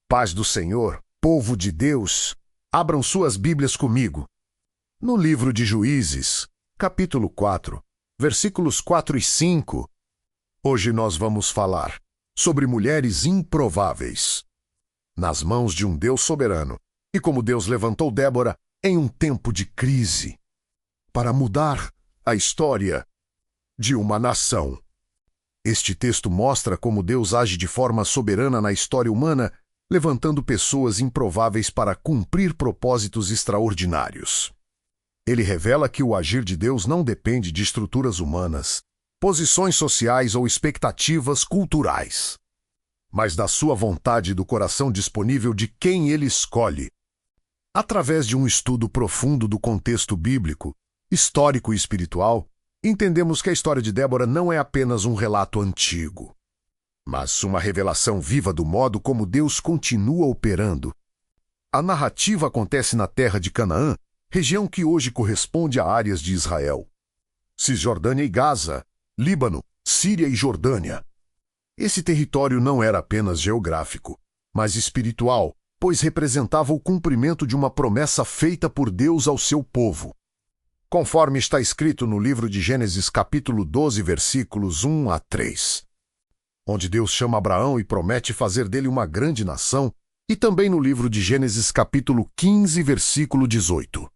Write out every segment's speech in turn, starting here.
Paz do Senhor, povo de Deus, abram suas Bíblias comigo. No livro de Juízes, capítulo 4, versículos 4 e 5, hoje nós vamos falar sobre mulheres improváveis, nas mãos de um Deus soberano, e como Deus levantou Débora em um tempo de crise, para mudar a história de uma nação. Este texto mostra como Deus age de forma soberana na história humana, levantando pessoas improváveis para cumprir propósitos extraordinários. Ele revela que o agir de Deus não depende de estruturas humanas, posições sociais ou expectativas culturais, mas da sua vontade e do coração disponível de quem ele escolhe. Através de um estudo profundo do contexto bíblico, histórico e espiritual, entendemos que a história de Débora não é apenas um relato antigo, mas uma revelação viva do modo como Deus continua operando. A narrativa acontece na terra de Canaã, região que hoje corresponde a áreas de Israel, Cisjordânia e Gaza, Líbano, Síria e Jordânia. Esse território não era apenas geográfico, mas espiritual, pois representava o cumprimento de uma promessa feita por Deus ao seu povo. Conforme está escrito no livro de Gênesis capítulo 12, versículos 1 a 3, onde Deus chama Abraão e promete fazer dele uma grande nação, e também no livro de Gênesis capítulo 15, versículo 18,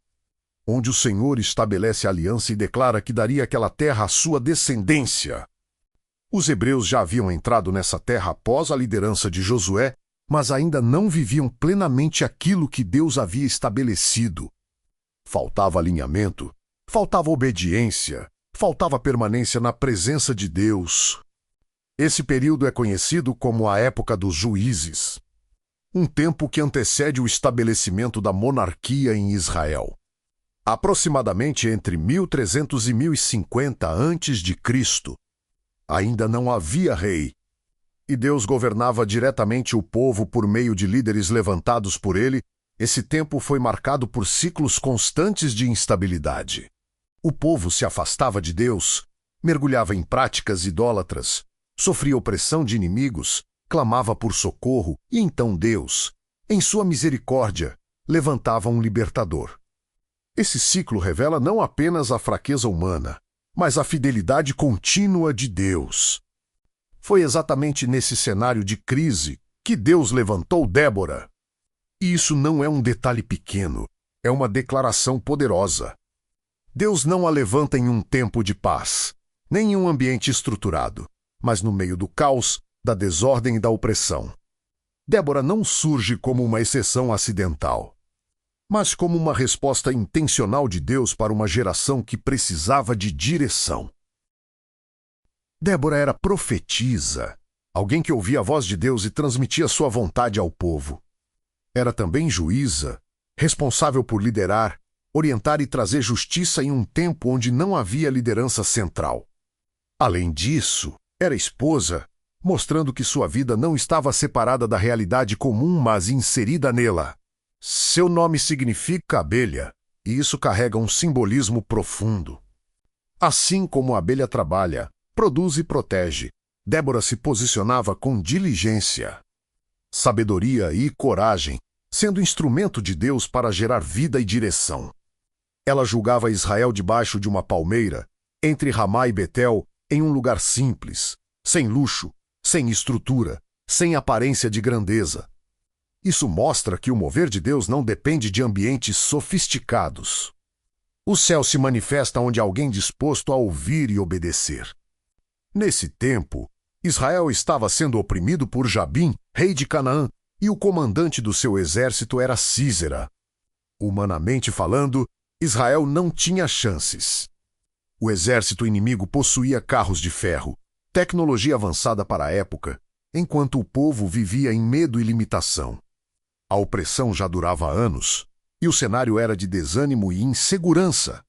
onde o Senhor estabelece a aliança e declara que daria aquela terra à sua descendência. Os hebreus já haviam entrado nessa terra após a liderança de Josué, mas ainda não viviam plenamente aquilo que Deus havia estabelecido. Faltava alinhamento, faltava obediência, faltava permanência na presença de Deus. Esse período é conhecido como a época dos juízes, um tempo que antecede o estabelecimento da monarquia em Israel. Aproximadamente entre 1300 e 1050 a.C., ainda não havia rei, e Deus governava diretamente o povo por meio de líderes levantados por ele. Esse tempo foi marcado por ciclos constantes de instabilidade. O povo se afastava de Deus, mergulhava em práticas idólatras, sofria opressão de inimigos, clamava por socorro, e então Deus, em sua misericórdia, levantava um libertador. Esse ciclo revela não apenas a fraqueza humana, mas a fidelidade contínua de Deus. Foi exatamente nesse cenário de crise que Deus levantou Débora. E isso não é um detalhe pequeno, é uma declaração poderosa. Deus não a levanta em um tempo de paz, nem em um ambiente estruturado, mas no meio do caos, da desordem e da opressão. Débora não surge como uma exceção acidental, mas como uma resposta intencional de Deus para uma geração que precisava de direção. Débora era profetisa, alguém que ouvia a voz de Deus e transmitia sua vontade ao povo. Era também juíza, responsável por liderar, orientar e trazer justiça em um tempo onde não havia liderança central. Além disso, era esposa, mostrando que sua vida não estava separada da realidade comum, mas inserida nela. Seu nome significa abelha, e isso carrega um simbolismo profundo. Assim como a abelha trabalha, produz e protege, Débora se posicionava com diligência, sabedoria e coragem, sendo instrumento de Deus para gerar vida e direção. Ela julgava Israel debaixo de uma palmeira, entre Ramá e Betel, em um lugar simples, sem luxo, sem estrutura, sem aparência de grandeza. Isso mostra que o mover de Deus não depende de ambientes sofisticados. O céu se manifesta onde há alguém disposto a ouvir e obedecer. Nesse tempo, Israel estava sendo oprimido por Jabim, rei de Canaã, e o comandante do seu exército era Sísera. Humanamente falando, Israel não tinha chances. O exército inimigo possuía carros de ferro, tecnologia avançada para a época, enquanto o povo vivia em medo e limitação. A opressão já durava anos, e o cenário era de desânimo e insegurança.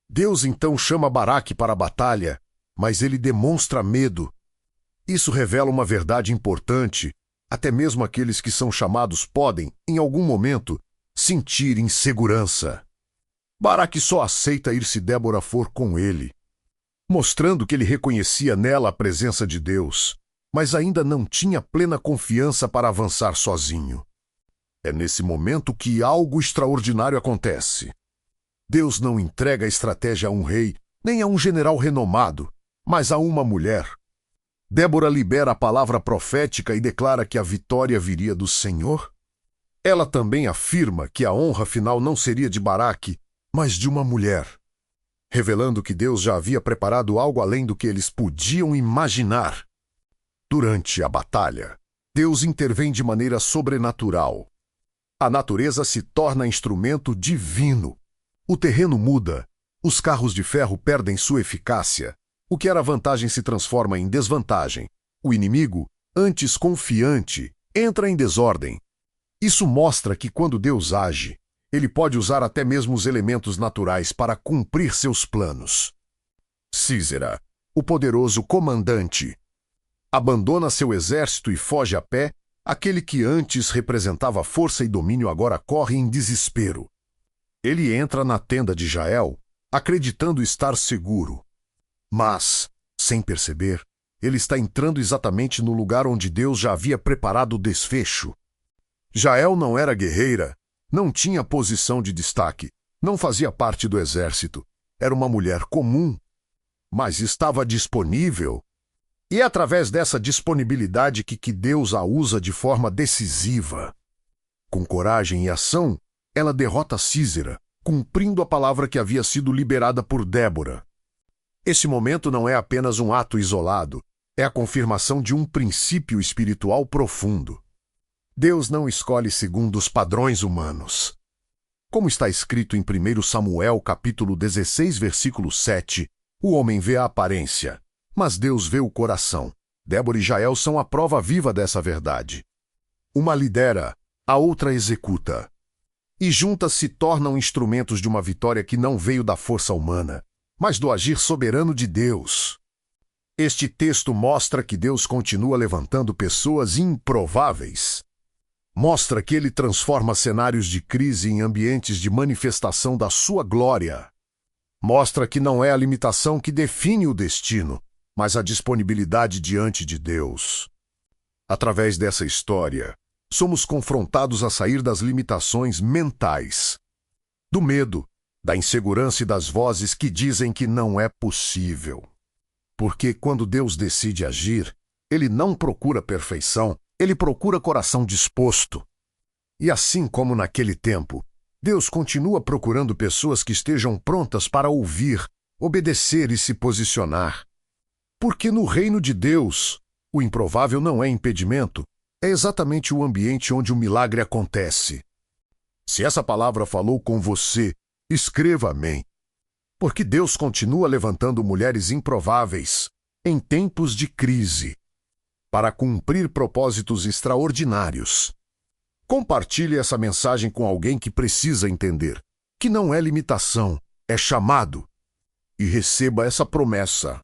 Deus então chama Baraque para a batalha, mas ele demonstra medo. Isso revela uma verdade importante. Até mesmo aqueles que são chamados podem, em algum momento, sentir insegurança. Baraque só aceita ir se Débora for com ele, mostrando que ele reconhecia nela a presença de Deus. mas ainda não tinha plena confiança para avançar sozinho. É nesse momento que algo extraordinário acontece. Deus não entrega a estratégia a um rei, nem a um general renomado, mas a uma mulher. Débora libera a palavra profética e declara que a vitória viria do Senhor. Ela também afirma que a honra final não seria de Baraque, mas de uma mulher, revelando que Deus já havia preparado algo além do que eles podiam imaginar. Durante a batalha, Deus intervém de maneira sobrenatural. A natureza se torna instrumento divino. O terreno muda, os carros de ferro perdem sua eficácia. O que era vantagem se transforma em desvantagem. O inimigo, antes confiante, entra em desordem. Isso mostra que quando Deus age, ele pode usar até mesmo os elementos naturais para cumprir seus planos. Sísera, o poderoso comandante, abandona seu exército e foge a pé. Aquele que antes representava força e domínio agora corre em desespero. Ele entra na tenda de Jael, acreditando estar seguro. Mas, sem perceber, ele está entrando exatamente no lugar onde Deus já havia preparado o desfecho. Jael não era guerreira, não tinha posição de destaque, não fazia parte do exército. Era uma mulher comum, mas estava disponível. E é através dessa disponibilidade que Deus a usa de forma decisiva. Com coragem e ação, ela derrota Sísera, cumprindo a palavra que havia sido liberada por Débora. Esse momento não é apenas um ato isolado, é a confirmação de um princípio espiritual profundo. Deus não escolhe segundo os padrões humanos. Como está escrito em 1 Samuel, capítulo 16, versículo 7, o homem vê a aparência, mas Deus vê o coração. Débora e Jael são a prova viva dessa verdade. Uma lidera, a outra executa. E juntas se tornam instrumentos de uma vitória que não veio da força humana, mas do agir soberano de Deus. Este texto mostra que Deus continua levantando pessoas improváveis. Mostra que ele transforma cenários de crise em ambientes de manifestação da sua glória. Mostra que não é a limitação que define o destino, mas a disponibilidade diante de Deus. Através dessa história, somos confrontados a sair das limitações mentais, do medo, da insegurança e das vozes que dizem que não é possível. Porque quando Deus decide agir, ele não procura perfeição, ele procura coração disposto. E assim como naquele tempo, Deus continua procurando pessoas que estejam prontas para ouvir, obedecer e se posicionar. Porque no reino de Deus, o improvável não é impedimento, é exatamente o ambiente onde o milagre acontece. Se essa palavra falou com você, escreva amém. Porque Deus continua levantando mulheres improváveis em tempos de crise, para cumprir propósitos extraordinários. Compartilhe essa mensagem com alguém que precisa entender que não é limitação, é chamado. E receba essa promessa.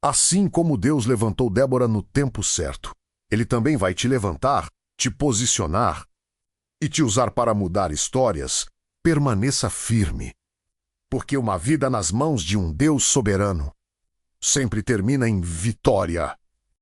Assim como Deus levantou Débora no tempo certo, ele também vai te levantar, te posicionar e te usar para mudar histórias. Permaneça firme, porque uma vida nas mãos de um Deus soberano sempre termina em vitória.